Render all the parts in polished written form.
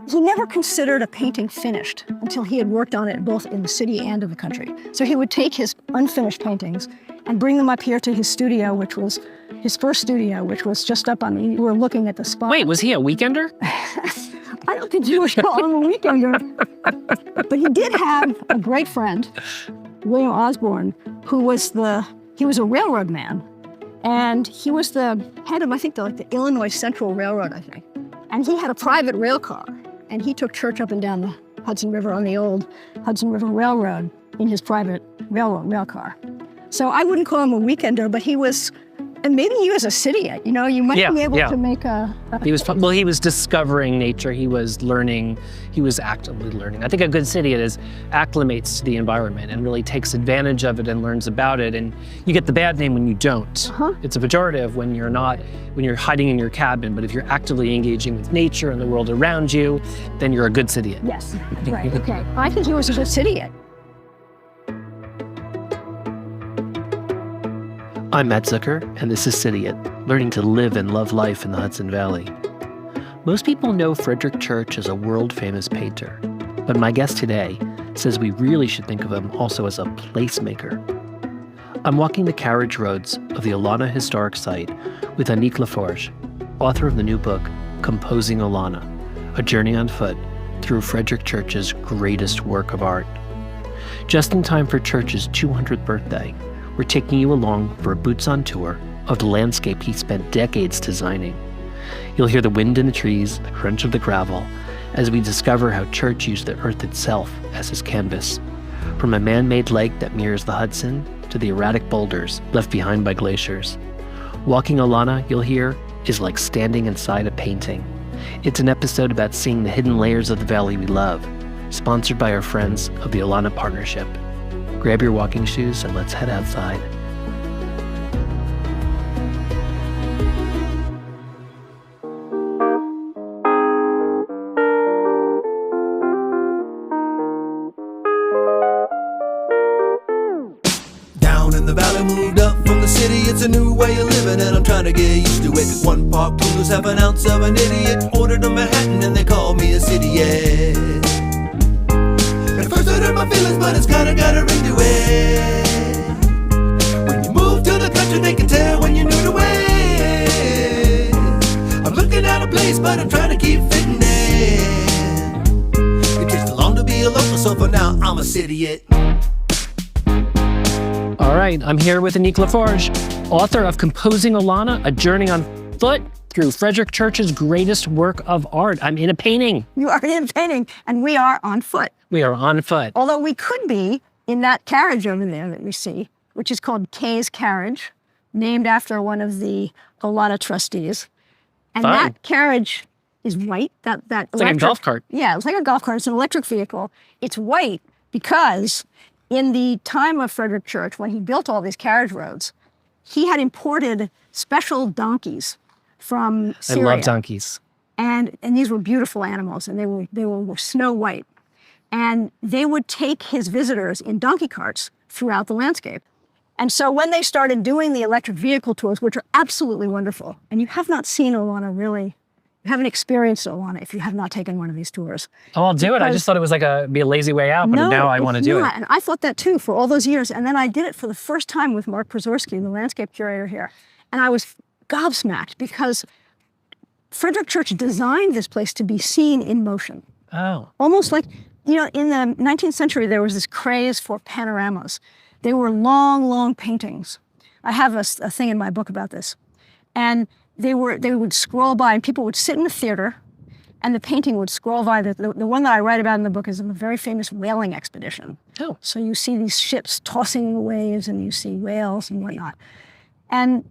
he never considered a painting finished until he had worked on it both in the city and in the country. So he would take his unfinished paintings and bring them up here to his studio, which was his first studio, which was just up on the, we were looking at the spot. Wait, was he a weekender? I don't think he was calling him a weekender. But he did have a great friend, William Osborne, who was he was a railroad man. And he was the head of, I think, the Illinois Central Railroad, I think. And he had a private rail car. And he took church up and down the Hudson River on the old Hudson River Railroad in his private rail car. So I wouldn't call him a weekender, but he was, and maybe he was a Cidiot. You know, you might be able to make He was discovering nature. He was learning. He was actively learning. I think a good Cidiot acclimates to the environment and really takes advantage of it and learns about it. And you get the bad name when you don't. It's a pejorative when you're hiding in your cabin. But if you're actively engaging with nature and the world around you, then you're a good Cidiot. Yes, right, okay. I think he was a good Cidiot. I'm Matt Zucker, and this is Cidiot, learning to live and love life in the Hudson Valley. Most people know Frederic Church as a world-famous painter, but my guest today says we really should think of him also as a placemaker. I'm walking the carriage roads of the Olana Historic Site with Annik LaFarge, author of the new book, Composing Olana, A Journey on Foot Through Frederic Church's Greatest Work of Art. Just in time for Church's 200th birthday, we're taking you along for a boots-on tour of the landscape he spent decades designing. You'll hear the wind in the trees, the crunch of the gravel, as we discover how Church used the earth itself as his canvas, from a man-made lake that mirrors the Hudson to the erratic boulders left behind by glaciers. Walking Olana, you'll hear, is like standing inside a painting. It's an episode about seeing the hidden layers of the valley we love, sponsored by our friends of the Olana Partnership. Grab your walking shoes and let's head outside. Down in the valley, moved up from the city. It's a new way of living and I'm trying to get used to it. 1 park poodles, half an ounce of an idiot. Ordered a Manhattan and they call me a Cidiot. At first I hurt my feelings, but it's kinda got a ring to it. When you move to the country, they can tell when you're new to it. I'm looking at a place, but I'm trying to keep fitting in. It takes too long to be a local, so for now, I'm a Cidiot. All right, I'm here with Annik LaFarge, author of Composing Olana, A Journey on Foot Through Frederic Church's Greatest Work of Art. I'm in a painting. You are in a painting, and we are on foot. We are on foot. Although we could be in that carriage over there that we see, which is called Kay's Carriage, named after one of the Olana trustees. And that carriage is white. That it's electric, like a golf cart. Yeah, it's like a golf cart. It's an electric vehicle. It's white because in the time of Frederic Church, when he built all these carriage roads, he had imported special donkeys from Syria. I love donkeys. And these were beautiful animals, and they were snow white. And they would take his visitors in donkey carts throughout the landscape. And so when they started doing the electric vehicle tours, which are absolutely wonderful, and you have not seen Olana really, you haven't experienced Olana if you have not taken one of these tours. Oh, I'll do it. I just thought it was be a lazy way out, but now I want to do it. And I thought that too for all those years. And then I did it for the first time with Mark Prozorski, the landscape curator here. And I was gobsmacked because Frederic Church designed this place to be seen in motion. Oh. Almost like, you know, in the 19th century, there was this craze for panoramas. They were long, long paintings. I have a thing in my book about this. And they would scroll by, and people would sit in the theater, and the painting would scroll by. The one that I write about in the book is a very famous whaling expedition. Oh. So you see these ships tossing the waves, and you see whales and whatnot. And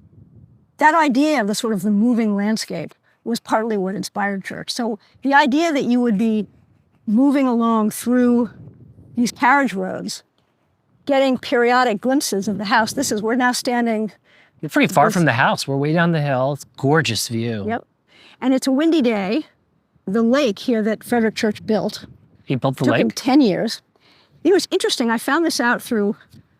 that idea of the moving landscape was partly what inspired Church. So the idea that you would be moving along through these carriage roads, getting periodic glimpses of the house. We're now standing. You're pretty far from the house. We're way down the hill. It's a gorgeous view. Yep. And it's a windy day. The lake here that Frederic Church built. He built the took lake? him 10 years. It was interesting. I found this out through,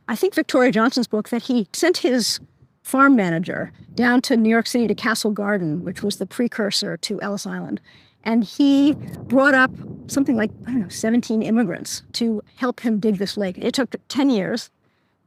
I think, Victoria Johnson's book, that he sent his farm manager down to New York City to Castle Garden, which was the precursor to Ellis Island. And he brought up something like, 17 immigrants to help him dig this lake. It took 10 years.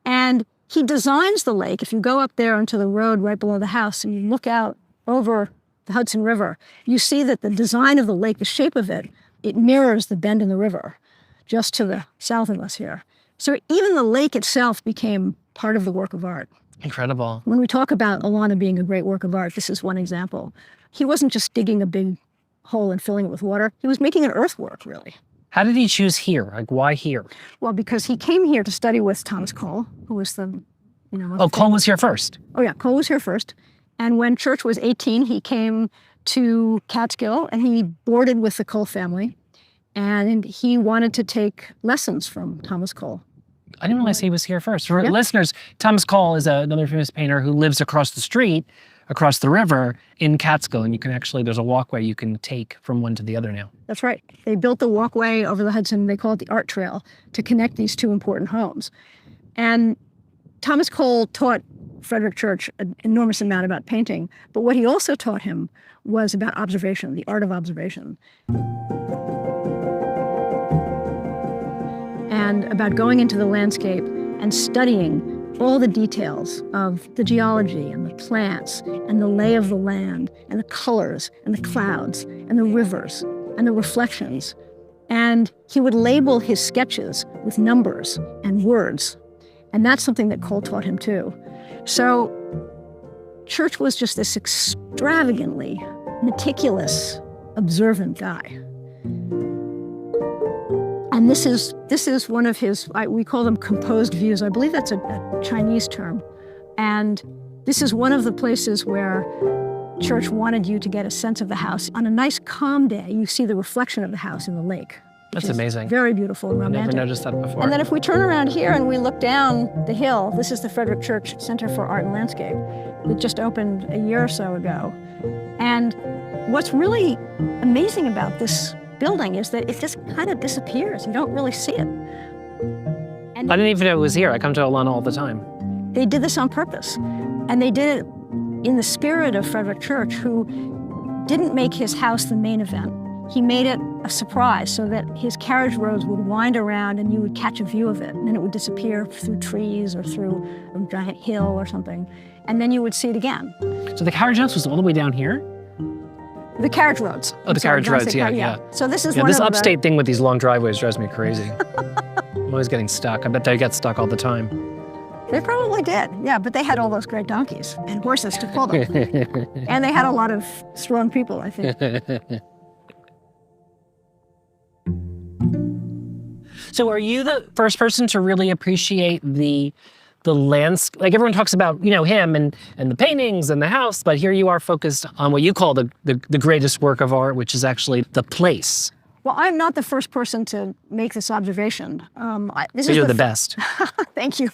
And he designs the lake. If you go up there onto the road right below the house and you look out over the Hudson River, you see that the design of the lake, the shape of it, it mirrors the bend in the river just to the south of us here. So even the lake itself became part of the work of art. Incredible. When we talk about Olana being a great work of art, this is one example. He wasn't just digging a big hole and filling it with water. He was making an earthwork, really. How did he choose here? Like, why here? Well, because he came here to study with Thomas Cole, who was the, Cole was here first. Oh, yeah, Cole was here first. And when Church was 18, he came to Catskill and he boarded with the Cole family. And he wanted to take lessons from Thomas Cole. I didn't realize he was here first. For listeners, Thomas Cole is another famous painter who lives across the street, across the river in Catskill. And you can actually, there's a walkway you can take from one to the other now. That's right. They built the walkway over the Hudson, they call it the Art Trail, to connect these two important homes. And Thomas Cole taught Frederic Church an enormous amount about painting, but what he also taught him was about observation, the art of observation. And about going into the landscape and studying all the details of the geology and the plants and the lay of the land and the colors and the clouds and the rivers and the reflections. And he would label his sketches with numbers and words. And that's something that Cole taught him too. So Church was just this extravagantly meticulous, observant guy. And this is one of his, we call them composed views. I believe that's a Chinese term. And this is one of the places where Church wanted you to get a sense of the house. On a nice calm day, you see the reflection of the house in the lake. That's amazing. Very beautiful and romantic. I've never noticed that before. And then if we turn around here and we look down the hill, this is the Frederic Church Center for Art and Landscape. It just opened a year or so ago. And what's really amazing about this building is that it just kind of disappears. You don't really see it. And I didn't even know it was here. I come to Olana all the time. They did this on purpose. And they did it in the spirit of Frederic Church, who didn't make his house the main event. He made it a surprise so that his carriage roads would wind around and you would catch a view of it. And then it would disappear through trees or through a giant hill or something. And then you would see it again. So the carriage house was all the way down here? The carriage roads. Oh, the carriage roads, yeah. So this is yeah, one this of upstate thing with these long driveways drives me crazy. I'm always getting stuck. I bet they get stuck all the time. They probably did, yeah, but they had all those great donkeys and horses to pull them. And they had a lot of strong people, I think. So are you the first person to really appreciate the landscape? Like everyone talks about, him and the paintings and the house, but here you are focused on what you call the greatest work of art, which is actually the place. Well, I'm not the first person to make this observation. You're the best. Thank you.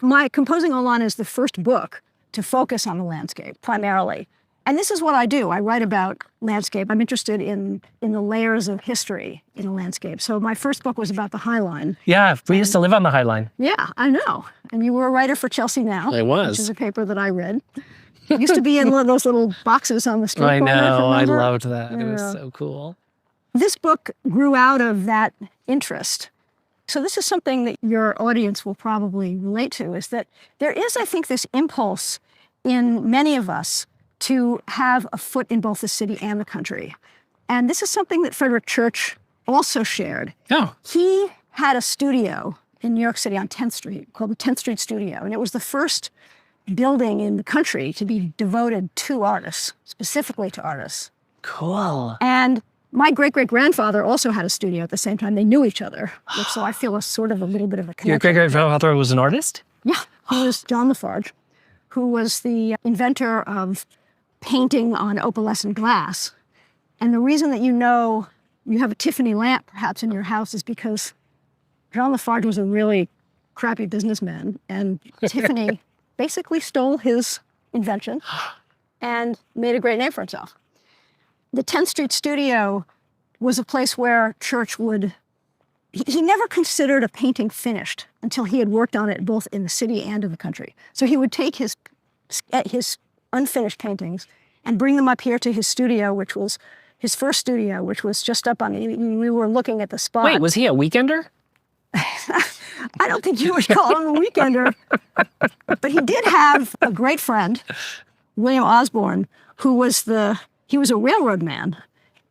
My Composing Olana is the first book to focus on the landscape, primarily. And this is what I do. I write about landscape. I'm interested in the layers of history in a landscape. So my first book was about the High Line. Yeah, we used to live on the High Line. Yeah, I know. And you were a writer for Chelsea Now. I was. Which is a paper that I read. It used to be in one of those little boxes on the street corner. I know, I remember? loved that. Yeah. It was so cool. This book grew out of that interest. So this is something that your audience will probably relate to, is that there is, I think, this impulse in many of us to have a foot in both the city and the country. And this is something that Frederic Church also shared. Oh. He had a studio in New York City on 10th Street called the 10th Street Studio. And it was the first building in the country to be devoted to artists, specifically to artists. Cool. And my great-great-grandfather also had a studio at the same time. They knew each other. So I feel a little bit of a connection. Your great-great-grandfather was an artist? Yeah. He was John LaFarge, who was the inventor of painting on opalescent glass. And the reason that you have a Tiffany lamp perhaps in your house is because John LaFarge was a really crappy businessman, and Tiffany basically stole his invention and made a great name for himself. The 10th Street Studio was a place where Church he never considered a painting finished until he had worked on it both in the city and in the country. So he would take his unfinished paintings and bring them up here to his studio, which was his first studio, which was just up on, we were looking at the spot. Wait, was he a weekender? I don't think you would call him a weekender, but he did have a great friend, William Osborne, who was he was a railroad man,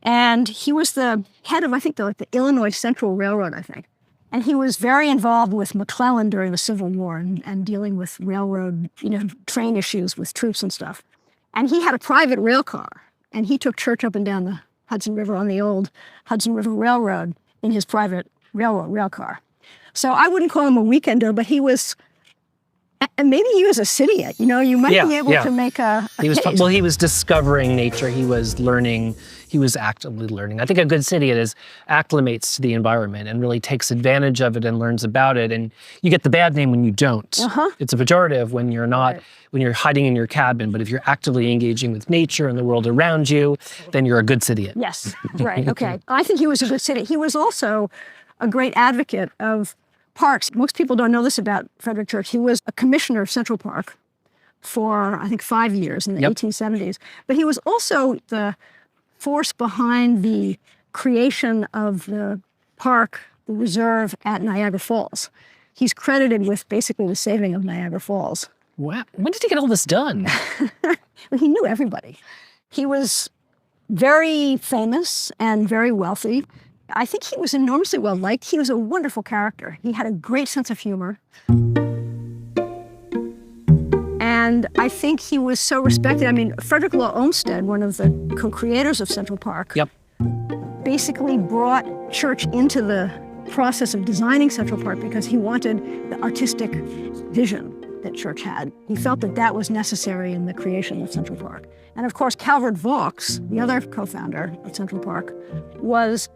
and he was the head of, I think, the Illinois Central Railroad, I think. And he was very involved with McClellan during the Civil War and dealing with railroad, train issues with troops and stuff. And he had a private rail car, and he took church up and down the Hudson River on the old Hudson River Railroad in his private rail car. So I wouldn't call him a weekender, but he was, and maybe he was a Cidiot. You might be able to make a case. He was discovering nature. He was learning. He was actively learning. I think a good Cidiot acclimates to the environment and really takes advantage of it and learns about it. And you get the bad name when you don't. It's a pejorative when you're not, when you're hiding in your cabin. But if you're actively engaging with nature and the world around you, then you're a good Cidiot. Yes, right, okay. I think he was a good Cidiot. He was also a great advocate of parks. Most people don't know this about Frederic Church. He was a commissioner of Central Park for, I think, 5 years in the 1870s. But he was also the force behind the creation of the park, the reserve at Niagara Falls. He's credited with basically the saving of Niagara Falls. Wow. When did he get all this done? Well, he knew everybody. He was very famous and very wealthy. I think he was enormously well-liked. He was a wonderful character. He had a great sense of humor. And I think he was so respected. I mean, Frederick Law Olmsted, one of the co-creators of Central Park, basically brought Church into the process of designing Central Park because he wanted the artistic vision that Church had. He felt that that was necessary in the creation of Central Park. And of course, Calvert Vaux, the other co-founder of Central Park, was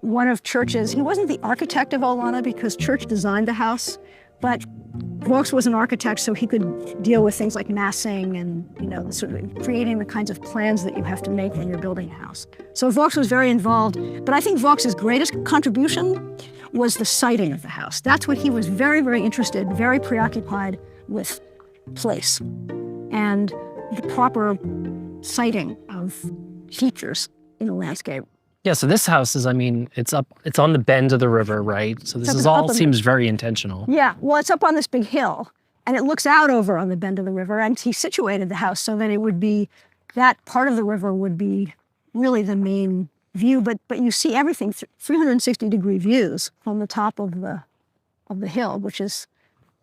one of Church's, he wasn't the architect of Olana because Church designed the house, but Vaux was an architect, so he could deal with things like massing and, sort of creating the kinds of plans that you have to make when you're building a house. So Vaux was very involved, but I think Vaux's greatest contribution was the siting of the house. That's what he was very, very interested, very preoccupied with place and the proper siting of features in the landscape. Yeah, so this house is, it's on the bend of the river, right? So this seems very intentional. Yeah, well, it's up on this big hill, and it looks out over on the bend of the river, and he situated the house so that it would be, that part of the river would be really the main view, but you see everything, 360-degree views from the top of the hill, which is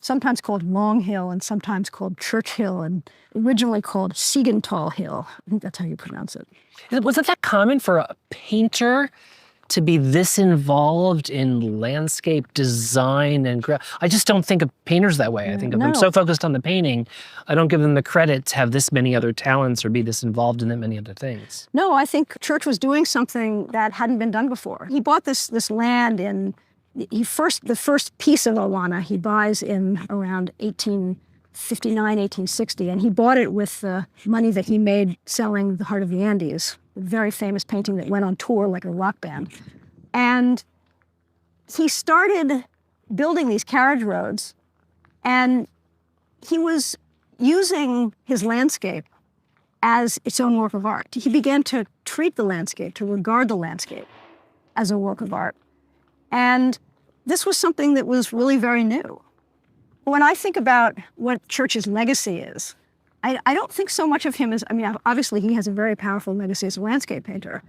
sometimes called Long Hill and sometimes called Church Hill and originally called Siegenthaler Hill. I think that's how you pronounce it. Was it that common for a painter to be this involved in landscape design and I just don't think of painters that way. I think of them so focused on the painting, I don't give them the credit to have this many other talents or be this involved in that many other things. No, I think Church was doing something that hadn't been done before. He bought this land in, the first piece of Olana he buys in around 1859, 1860, and he bought it with the money that he made selling The Heart of the Andes, a very famous painting that went on tour like a rock band. And he started building these carriage roads, and he was using his landscape as its own work of art. He began to treat the landscape, to regard the landscape as a work of art. And this was something that was really very new. When I think about what Church's legacy is, I don't think so much of him as, obviously he has a very powerful legacy as a landscape painter,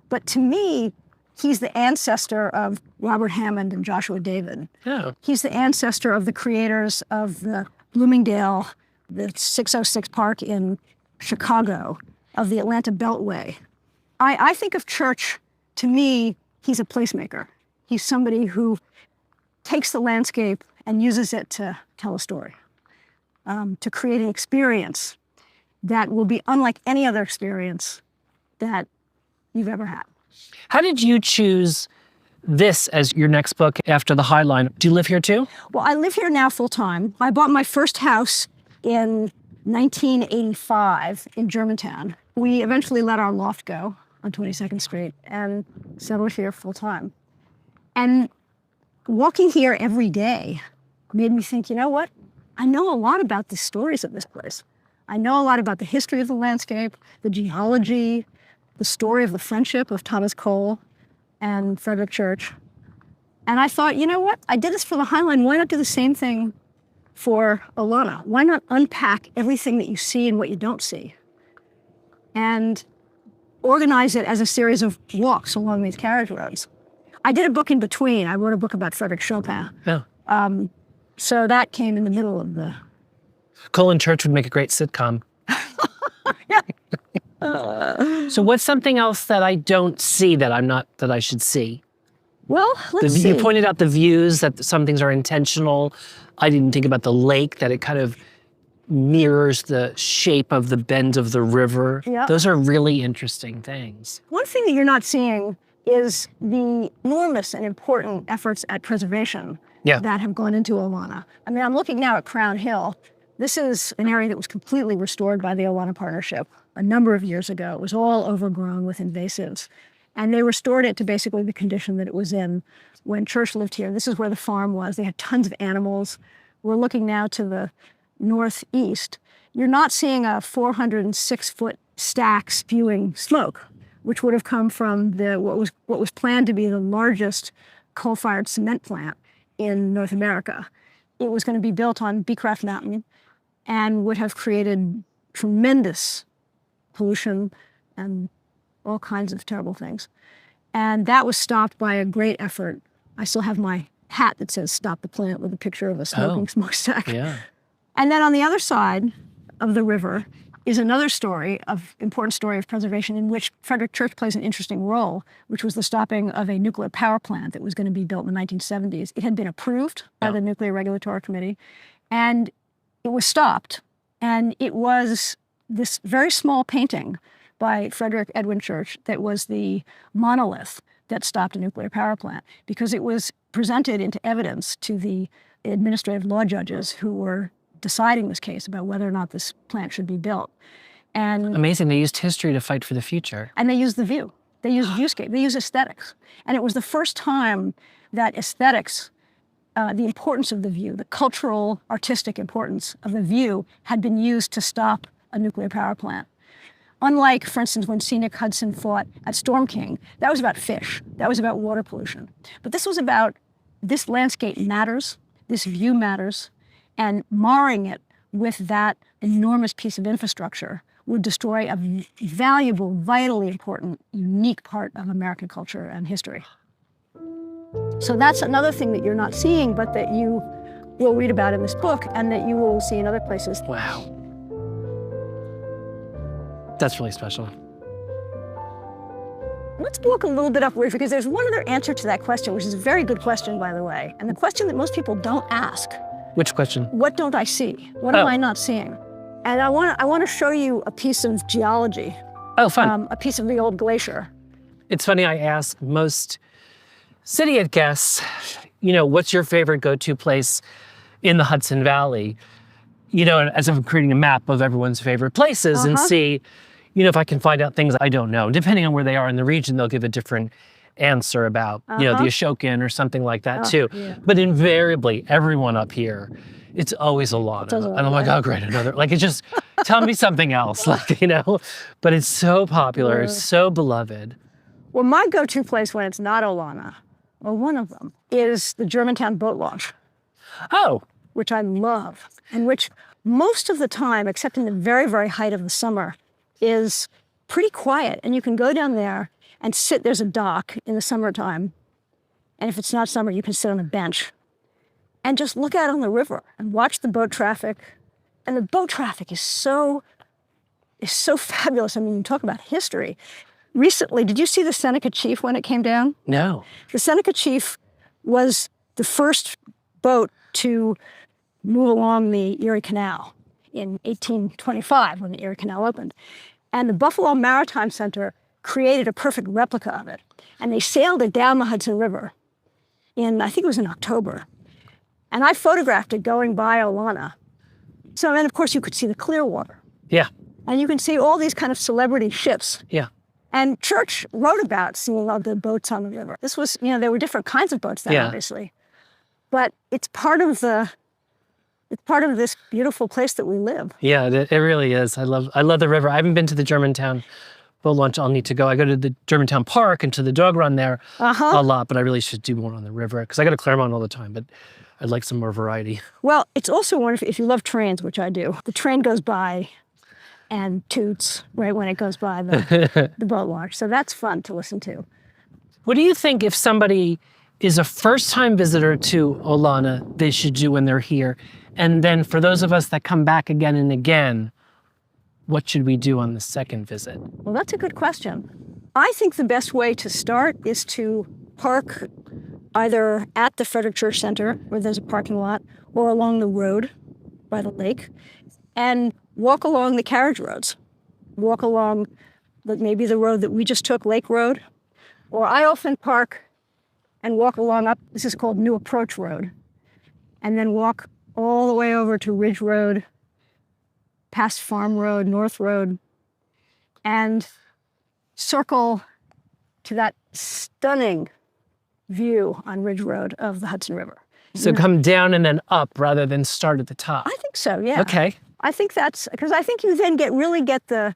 but to me, he's the ancestor of Robert Hammond and Joshua David. Yeah. He's the ancestor of the creators of the Bloomingdale, the 606 Park in Chicago, of the Atlanta Beltway. I think of Church, to me, he's a placemaker. He's somebody who takes the landscape and uses it to tell a story, to create an experience that will be unlike any other experience that you've ever had. How did you choose this as your next book after The High Line? Do you live here too? Well, I live here now full time. I bought my first house in 1985 in Germantown. We eventually let our loft go on 22nd Street and settled here full time. And walking here every day made me think, you know what? I know a lot about the stories of this place. I know a lot about the history of the landscape, the geology, the story of the friendship of Thomas Cole and Frederic Church. And I thought, you know what? I did this for the Highline. Why not do the same thing for Olana? Why not unpack everything that you see and what you don't see? And organize it as a series of walks along these carriage roads. I did a book in between. I wrote a book about Frederic Chopin. Yeah. So that came in the middle of the... Cole and Church would make a great sitcom. So what's something else that I don't see that I should see? Well, let's see. You pointed out the views, that some things are intentional. I didn't think about the lake, that it kind of mirrors the shape of the bend of the river. Yeah. Those are really interesting things. One thing that you're not seeing is the enormous and important efforts at preservation that have gone into Olana. I mean, I'm looking now at Crown Hill. This is an area that was completely restored by the Olana Partnership a number of years ago. It was all overgrown with invasives. And they restored it to basically the condition that it was in when Church lived here. This is where the farm was. They had tons of animals. We're looking now to the northeast. You're not seeing a 406-foot stack spewing smoke, which would have come from what was planned to be the largest coal-fired cement plant in North America. It was going to be built on Beecraft Mountain and would have created tremendous pollution and all kinds of terrible things. And that was stopped by a great effort. I still have my hat that says "Stop the Plant" with a picture of a smoking smokestack. Yeah. And then on the other side of the river is another important story of preservation in which Frederic Church plays an interesting role, which was the stopping of a nuclear power plant that was going to be built in the 1970s. It had been approved by the Nuclear Regulatory Committee, and it was stopped. And it was this very small painting by Frederic Edwin Church that was the monolith that stopped a nuclear power plant, because it was presented into evidence to the administrative law judges who were deciding this case about whether or not this plant should be built. And amazing, they used history to fight for the future. And they used the view. They used viewscape. They used aesthetics. And it was the first time that aesthetics, the importance of the view, the cultural, artistic importance of the view had been used to stop a nuclear power plant. Unlike, for instance, when Scenic Hudson fought at Storm King, that was about fish. That was about water pollution. But this was about this landscape matters, this view matters, and marring it with that enormous piece of infrastructure would destroy a valuable, vitally important, unique part of American culture and history. So that's another thing that you're not seeing, but that you will read about in this book and that you will see in other places. Wow. That's really special. Let's walk a little bit upward, because there's one other answer to that question, which is a very good question, by the way, and the question that most people don't ask. Which question? What don't I see? What am I not seeing? And I want to show you a piece of geology. Oh, fun. A piece of the old glacier. It's funny, I ask most Cidiot guests, what's your favorite go-to place in the Hudson Valley? As I'm creating a map of everyone's favorite places and see, if I can find out things I don't know. Depending on where they are in the region, they'll give a different answer about, the Ashokan or something like that too. Yeah. But invariably, everyone up here, it's always Olana. And I'm like, oh, great, another. Like, it's just, tell me something else, But it's so popular, it's so beloved. Well, my go-to place when it's not Olana, or one of them, is the Germantown Boat Launch. Oh. Which I love, and which most of the time, except in the very, very height of the summer, is pretty quiet. And you can go down there and sit. There's a dock in the summertime. And if it's not summer, you can sit on a bench and just look out on the river and watch the boat traffic. And the boat traffic is so fabulous. I mean, you talk about history. Recently, did you see the Seneca Chief when it came down? No. The Seneca Chief was the first boat to move along the Erie Canal in 1825 when the Erie Canal opened. And the Buffalo Maritime Center created a perfect replica of it. And they sailed it down the Hudson River I think it was in October. And I photographed it going by Olana. So then, of course, you could see the Clearwater. Yeah. And you can see all these kind of celebrity ships. Yeah. And Church wrote about seeing all the boats on the river. This was, there were different kinds of boats then, obviously. But it's part of this beautiful place that we live. Yeah, it really is. I love the river. I haven't been to the Germantown boat launch, I'll need to go. I go to the Germantown Park and to the dog run there Uh-huh. a lot, but I really should do more on the river because I go to Claremont all the time, but I'd like some more variety. Well, it's also wonderful if you love trains, which I do. The train goes by and toots right when it goes by the boat launch. So that's fun to listen to. What do you think if somebody is a first-time visitor to Olana, they should do when they're here? And then for those of us that come back again and again, what should we do on the second visit? Well, that's a good question. I think the best way to start is to park either at the Frederic Church Center, where there's a parking lot, or along the road by the lake, and walk along the carriage roads. Walk along maybe the road that we just took, Lake Road. Or I often park and walk along up, this is called New Approach Road, and then walk all the way over to Ridge Road, past Farm Road, North Road, and circle to that stunning view on Ridge Road of the Hudson River. So come down and then up rather than start at the top. I think so, yeah. Okay. I think that's, because I think you then really get the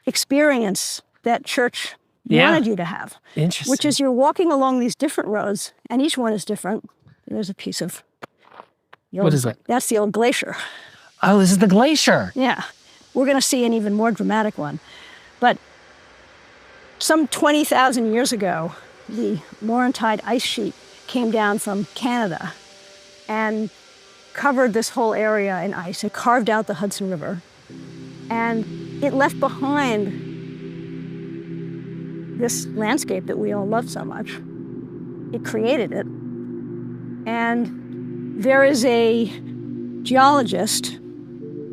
experience that church wanted you to have. Interesting. Which is you're walking along these different roads, and each one is different. There's a piece of... What is that? That's the old glacier. Oh, this is the glacier. Yeah. We're going to see an even more dramatic one. But some 20,000 years ago, the Laurentide ice sheet came down from Canada and covered this whole area in ice. It carved out the Hudson River. And it left behind this landscape that we all love so much. It created it. And there is a geologist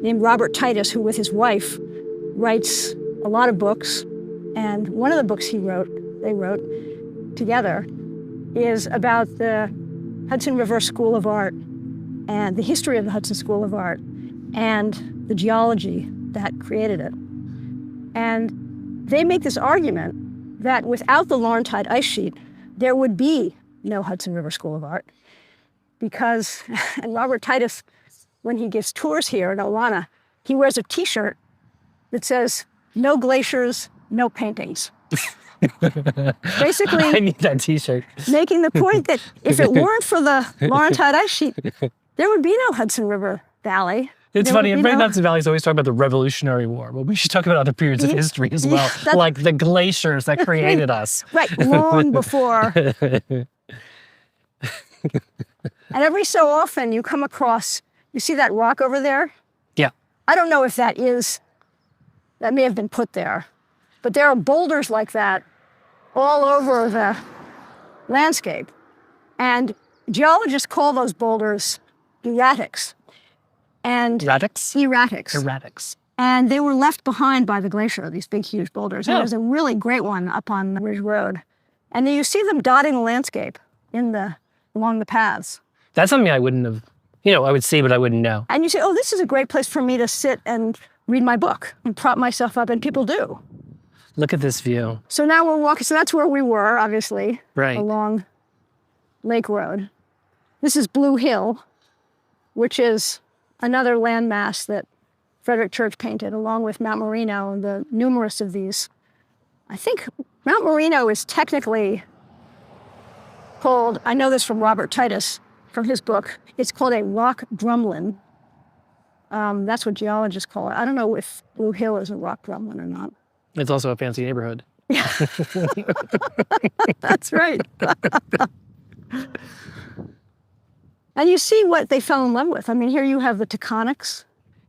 named Robert Titus, who with his wife writes a lot of books. And one of the books they wrote together, is about the Hudson River School of Art and the history of the Hudson School of Art and the geology that created it. And they make this argument that without the Laurentide ice sheet, there would be no Hudson River School of Art because, and Robert Titus, when he gives tours here in Olana, he wears a t-shirt that says, "No glaciers, no paintings." Basically, I need that t-shirt. making the point that if it weren't for the Laurentide ice sheet, there would be no Hudson River Valley. It's There funny, would be everybody in no- Hudson Valley is always talking about the Revolutionary War. Well, we should talk about other periods of history as well, that's- like the glaciers that created us. Right, long before. And every so often you come across, you see that rock over there? Yeah. I don't know if that may have been put there, but there are boulders like that all over the landscape. And geologists call those boulders erratics. And Radix? erratics. Erratics. And they were left behind by the glacier, these big, huge boulders. And Oh. there's a really great one up on the Ridge Road. And then you see them dotting the landscape along the paths. That's something I wouldn't have, I would see, but I wouldn't know. And you say, oh, this is a great place for me to sit and read my book and prop myself up, and people do. Look at this view. So now we're walking, so that's where we were, obviously, Right. along Lake Road. This is Blue Hill, which is another landmass that Frederic Church painted, along with Mount Marino and the numerous of these. I think Mount Marino is technically called, I know this from Robert Titus, from his book, it's called a rock drumlin. That's what geologists call it. I don't know if Blue Hill is a rock drumlin or not. It's also a fancy neighborhood. That's right. And you see what they fell in love with. I mean, here you have the Taconics,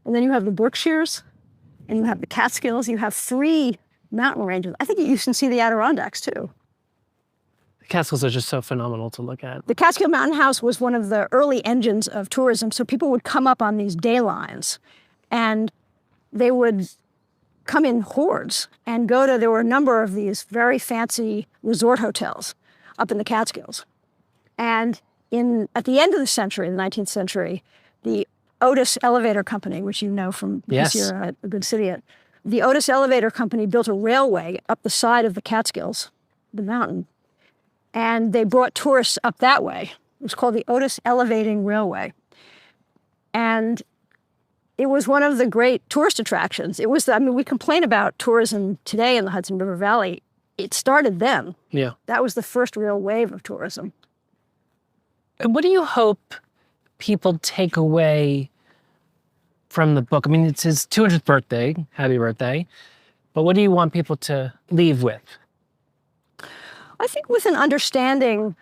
and then you have the Berkshires, and you have the Catskills. You have 3 mountain ranges. I think you can see the Adirondacks, too. The Catskills are just so phenomenal to look at. The Catskill Mountain House was one of the early engines of tourism, so people would come up on these day lines, and they would come in hordes and there were a number of these very fancy resort hotels up in the Catskills. And at the end of the century, the 19th century, the Otis Elevator Company, which you know from Yes. this year at a good Cidiot, the Otis Elevator Company built a railway up the side of the Catskills, the mountain, and they brought tourists up that way. It was called the Otis Elevating Railway. And it was one of the great tourist attractions. It was, we complain about tourism today in the Hudson River Valley. It started then. Yeah. That was the first real wave of tourism. And what do you hope people take away from the book? I mean, it's his 200th birthday. Happy birthday. But what do you want people to leave with? I think with an understanding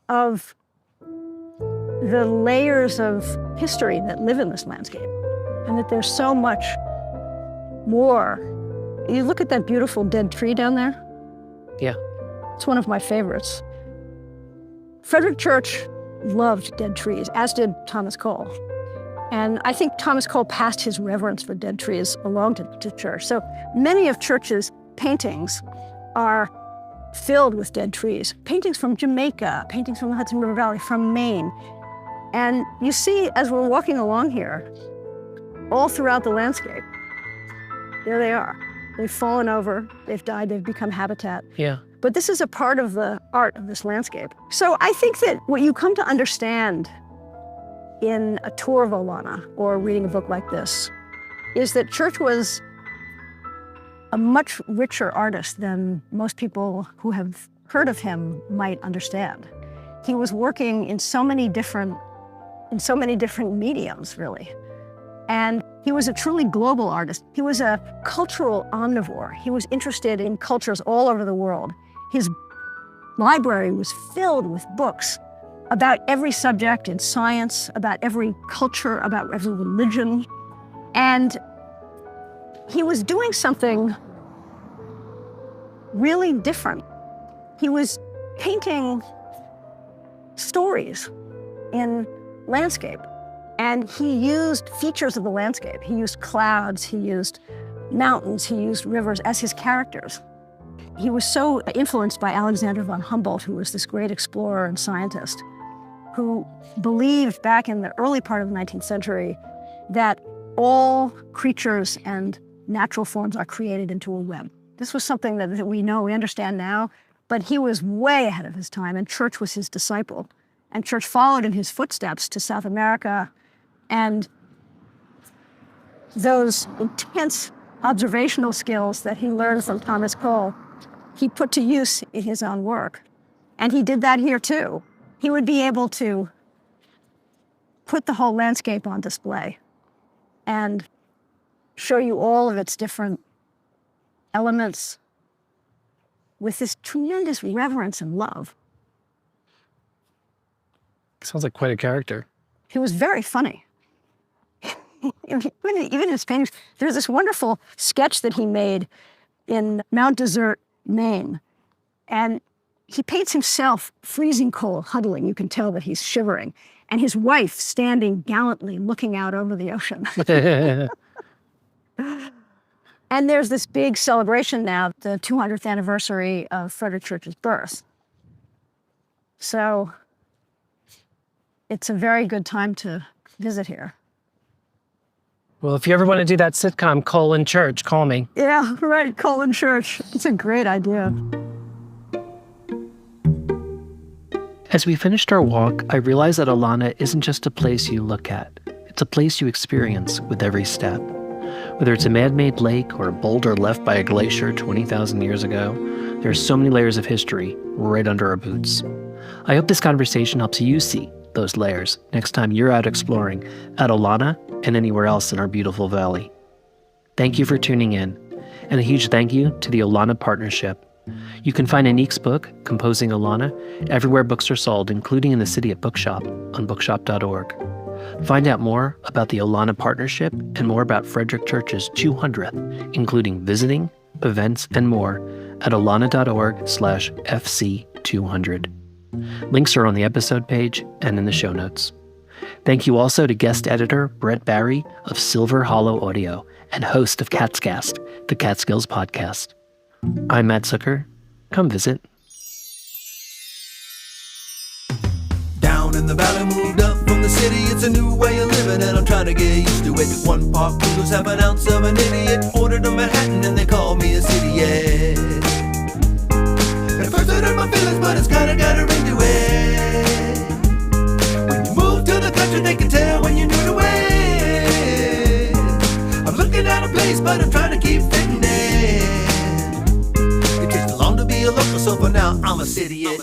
of the layers of history that live in this landscape, and that there's so much more. You look at that beautiful dead tree down there. Yeah. It's one of my favorites. Frederic Church loved dead trees, as did Thomas Cole. And I think Thomas Cole passed his reverence for dead trees along to Church. So many of Church's paintings are filled with dead trees. Paintings from Jamaica, paintings from the Hudson River Valley, from Maine. And you see, as we're walking along here, all throughout the landscape, there they are. They've fallen over, they've died, they've become habitat. Yeah. But this is a part of the art of this landscape. So I think that what you come to understand in a tour of Olana or reading a book like this is that Church was a much richer artist than most people who have heard of him might understand. He was working in so many different mediums, really. And he was a truly global artist. He was a cultural omnivore. He was interested in cultures all over the world. His library was filled with books about every subject in science, about every culture, about every religion. And he was doing something really different. He was painting stories in landscape. And he used features of the landscape. He used clouds, he used mountains, he used rivers as his characters. He was so influenced by Alexander von Humboldt, who was this great explorer and scientist, who believed back in the early part of the 19th century that all creatures and natural forms are created into a web. This was something that we know, we understand now, but he was way ahead of his time, and Church was his disciple. And Church followed in his footsteps to South America, and those intense observational skills that he learned from Thomas Cole, he put to use in his own work. And he did that here too. He would be able to put the whole landscape on display and show you all of its different elements with this tremendous reverence and love. Sounds like quite a character. He was very funny. Even in his paintings, there's this wonderful sketch that he made in Mount Desert, Maine. And he paints himself freezing cold, huddling. You can tell that he's shivering. And his wife standing gallantly looking out over the ocean. And there's this big celebration now, the 200th anniversary of Frederic Church's birth. So it's a very good time to visit here. Well, if you ever want to do that sitcom, Cole and Church, call me. Yeah, right, Cole and Church. It's a great idea. As we finished our walk, I realized that Olana isn't just a place you look at. It's a place you experience with every step. Whether it's a man-made lake or a boulder left by a glacier 20,000 years ago, there are so many layers of history right under our boots. I hope this conversation helps you see those layers next time you're out exploring at Olana and anywhere else in our beautiful valley. Thank you for tuning in, and a huge thank you to the Olana Partnership. You can find Annik's book, Composing Olana, everywhere books are sold, including in the Cidiot bookshop on bookshop.org. Find out more about the Olana Partnership and more about Frederic Church's 200th, including visiting, events, and more at olana.org/FC200. Links are on the episode page and in the show notes. Thank you also to guest editor Brett Barry of Silver Hollow Audio and host of Kaatcast, the Catskills Podcast. I'm Matt Zucker. Come visit. Down in the valley, moved up from the city. It's a new way of living and I'm trying to get used to it. 1 pot noodles, half an ounce of an idiot. Ordered a Manhattan and they call me a Cidiot. At first I hurt my feelings, but it's kinda got her into it. When you move to the country, they can tell when you're new to it. but I'm trying to keep fitting in. It takes too long to be a local, so for now I'm a Cidiot.